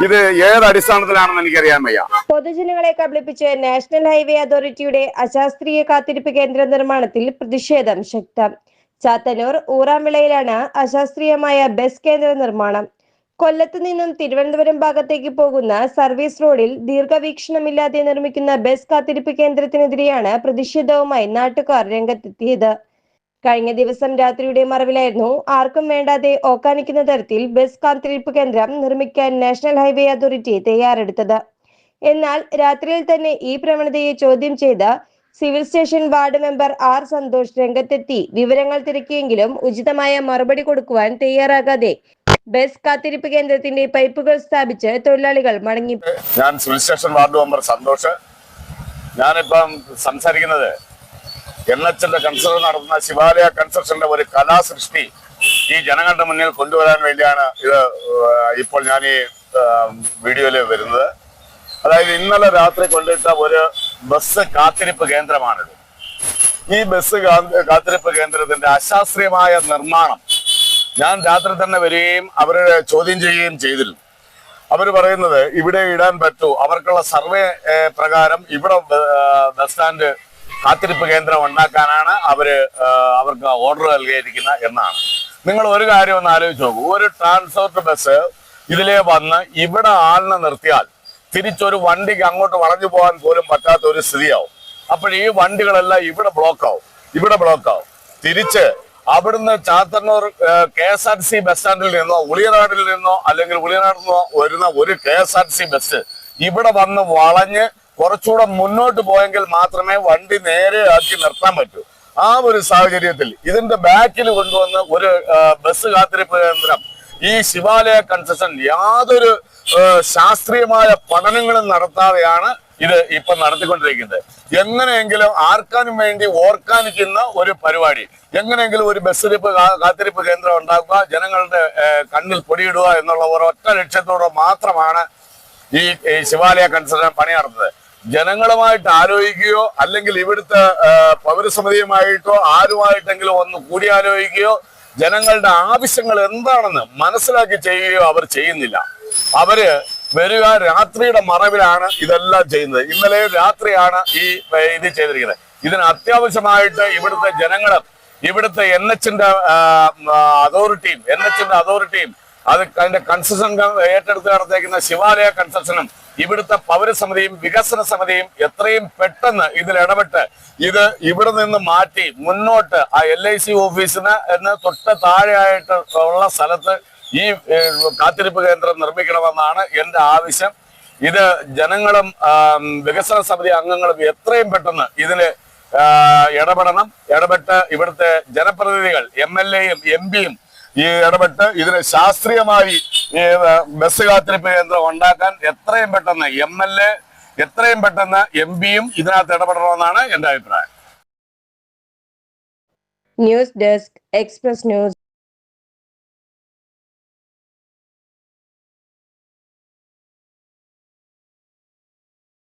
ഇത് ഏത് അടിസ്ഥാനത്തിലാണെന്ന് എനിക്കറിയാൻ വയ്യ. പൊതുജനങ്ങളെ കബളിപ്പിച്ച് നാഷണൽ ഹൈവേ അതോറിറ്റിയുടെ അശാസ്ത്രീയ കാത്തിരിപ്പ് കേന്ദ്ര നിർമ്മാണത്തിൽ പ്രതിഷേധം ശക്തം. ചാത്തന്നൂർ ഊറാംവിളയിലാണ് അശാസ്ത്രീയമായ ബസ് കേന്ദ്ര നിർമ്മാണം. കൊല്ലത്ത് നിന്നും തിരുവനന്തപുരം ഭാഗത്തേക്ക് പോകുന്ന സർവീസ് റോഡിൽ ദീർഘവീക്ഷണമില്ലാതെ നിർമ്മിക്കുന്ന ബസ് കാത്തിരിപ്പ് കേന്ദ്രത്തിനെതിരെയാണ് പ്രതിഷേധവുമായി നാട്ടുകാർ രംഗത്തെത്തിയത്. കഴിഞ്ഞ ദിവസം രാത്രിയുടെ മറവിലായിരുന്നു ആർക്കും വേണ്ടാതെ ഓക്കാനിക്കുന്ന തരത്തിൽ ബസ് കാത്തിരിപ്പ് കേന്ദ്രം നിർമ്മിക്കാൻ നാഷണൽ ഹൈവേ അതോറിറ്റി തയ്യാറെടുത്തത്. എന്നാൽ രാത്രിയിൽ തന്നെ ഈ പ്രവണതയെ ചോദ്യം ചെയ്ത് civil station ward member R Santhosh രംഗത്തെത്തി വിവരങ്ങൾ തിരക്കിയെങ്കിലും ഉചിതമായ മറുപടി കൊടുക്കുവാൻ തയ്യാറാകാതെ ബസ് കാത്തിരിപ്പ് കേന്ദ്രത്തിന്റെ പൈപ്പുകൾ സ്ഥാപിച്ച് തൊഴിലാളികൾ മടങ്ങി. ഞാൻ civil station ward member Santhosh. ഞാനിപ്പം സംസാരിക്കുന്നത് NHന്റെ കൺസ്ട്രക്ഷൻ നടത്തുന്ന ശിവാലയ കൺസ്ട്രക്ഷന്റെ ഒരു കലാസൃഷ്ടി ഈ ജനങ്ങളുടെ മുന്നിൽ കൊണ്ടുവരാൻ വേണ്ടിയാണ് ഇത് ഇപ്പോൾ ഞാൻ ഈ വീഡിയോയിൽ വരുന്നത്. അതായത് ഇന്നലെ രാത്രി കൊണ്ടിട്ട ഒരു ബസ് കാത്തിരിപ്പ് കേന്ദ്രമാണിത്. ഈ ബസ് കാത്തിരിപ്പ് കേന്ദ്രത്തിന്റെ അശാസ്ത്രീയമായ നിർമ്മാണം ഞാൻ രാത്രി തന്നെ വരികയും അവരെ ചോദ്യം ചെയ്യുകയും ചെയ്തിരുന്നു. അവർ പറയുന്നത് ഇവിടെ ഇടാൻ പറ്റൂ, അവർക്കുള്ള സർവേ പ്രകാരം ഇവിടെ ബസ് സ്റ്റാൻഡ് കാത്തിരിപ്പ് കേന്ദ്രം ഉണ്ടാക്കാനാണ് അവർക്ക് ഓർഡർ നൽകിയിരിക്കുന്നത് എന്നാണ്. നിങ്ങൾ ഒരു കാര്യം ഒന്ന് ആലോചിച്ച് നോക്കൂ. ഒരു ട്രാൻസ്പോർട്ട് ബസ് ഇതിലേ വന്ന് ഇവിടെ ആളിനെ നിർത്തിയാൽ തിരിച്ചൊരു വണ്ടിക്ക് അങ്ങോട്ട് വളഞ്ഞു പോകാൻ പോലും പറ്റാത്ത ഒരു സ്ഥിതിയാവും. അപ്പോൾ ഈ വണ്ടികളെല്ലാം ഇവിടെ ബ്ലോക്ക് ആവും. തിരിച്ച് അവിടുന്ന് ചാത്തന്നൂർ KSRTC ബസ് സ്റ്റാൻഡിൽ നിന്നോ ഉളിയനാടിൽ നിന്നോ അല്ലെങ്കിൽ ഉളിയനാടിൽ നിന്നോ വരുന്ന ഒരു KSRTC ബസ് ഇവിടെ വന്ന് വളഞ്ഞ് കുറച്ചുകൂടെ മുന്നോട്ട് പോയെങ്കിൽ മാത്രമേ വണ്ടി നേരെ ആക്കി നിർത്താൻ പറ്റൂ. ആ ഒരു സാഹചര്യത്തിൽ ഇതിന്റെ ബാക്കിൽ കൊണ്ടുവന്ന് ഒരു ബസ് കാത്തിരിപ്പ് കേന്ദ്രം ഈ ശിവാലയ കൺസ്ട്രക്ഷൻ യാതൊരു ശാസ്ത്രീയമായ പഠനങ്ങളും നടത്താതെയാണ് ഇത് ഇപ്പൊ നടത്തിക്കൊണ്ടിരിക്കുന്നത്. എങ്ങനെയെങ്കിലും ആർക്കാനും വേണ്ടി ഓർക്കാനിക്കുന്ന ഒരു പരിപാടി, എങ്ങനെയെങ്കിലും ഒരു ബസ് കാത്തിരിപ്പ് കേന്ദ്രം ഉണ്ടാക്കുക, ജനങ്ങളുടെ കണ്ണിൽ പൊടിയിടുക എന്നുള്ള ഒരൊറ്റ ലക്ഷ്യത്തോടെ മാത്രമാണ് ഈ ശിവാലയ കൺസ്ട്രക്ഷൻ പണി നടത്തുന്നത്. ജനങ്ങളുമായിട്ട് ആലോചിക്കുകയോ അല്ലെങ്കിൽ ഇവിടുത്തെ പൗരസമിതിയുമായിട്ടോ ആരുമായിട്ടെങ്കിലും ഒന്ന് കൂടിയാലോചിക്കുകയോ ജനങ്ങളുടെ ആവശ്യങ്ങൾ എന്താണെന്ന് മനസ്സിലാക്കി ചെയ്യുകയോ അവർ ചെയ്യുന്നില്ല. അവര് വരിക രാത്രിയുടെ മറവിലാണ് ഇതെല്ലാം ചെയ്യുന്നത്. ഇന്നലെ രാത്രിയാണ് ഇത് ചെയ്തിരിക്കുന്നത്. ഇതിന് അത്യാവശ്യമായിട്ട് ഇവിടുത്തെ ജനങ്ങളും ഇവിടുത്തെ NHന്റെ അതോറിറ്റിയും അതിന്റെ കൺസ്ട്രക്ഷൻ ഏറ്റെടുത്ത് നടത്തേക്കുന്ന ശിവാലയ കൺസ്ട്രക്ഷനും ഇവിടുത്തെ പൗരസമിതിയും വികസന സമിതിയും എത്രയും പെട്ടെന്ന് ഇതിൽ ഇടപെട്ട് ഇത് ഇവിടെ നിന്ന് മാറ്റി മുന്നോട്ട് ആ LIC ഓഫീസിന് എന്ന് തൊട്ട് താഴെയായിട്ട് ഉള്ള സ്ഥലത്ത് ഈ കാത്തിരിപ്പ് കേന്ദ്രം നിർമ്മിക്കണമെന്നാണ് എൻ്റെ ആവശ്യം. ഇത് ജനങ്ങളും വികസന സമിതി അംഗങ്ങളും എത്രയും പെട്ടെന്ന് ഇതിന് ഇടപെട്ട് ഇവിടുത്തെ ജനപ്രതിനിധികൾ MLAയും MP യും ഈ ഇടപെട്ട് ഇതിന് ശാസ്ത്രീയമായി ഈ ബസ് കാത്തിരിപ്പ് കേന്ദ്രം ഉണ്ടാക്കാൻ എത്രയും പെട്ടെന്ന് MLA എത്രയും പെട്ടെന്ന് MP യും ഇതിനകത്ത് ഇടപെടണമെന്നാണ് എൻ്റെ അഭിപ്രായം. News desk express news.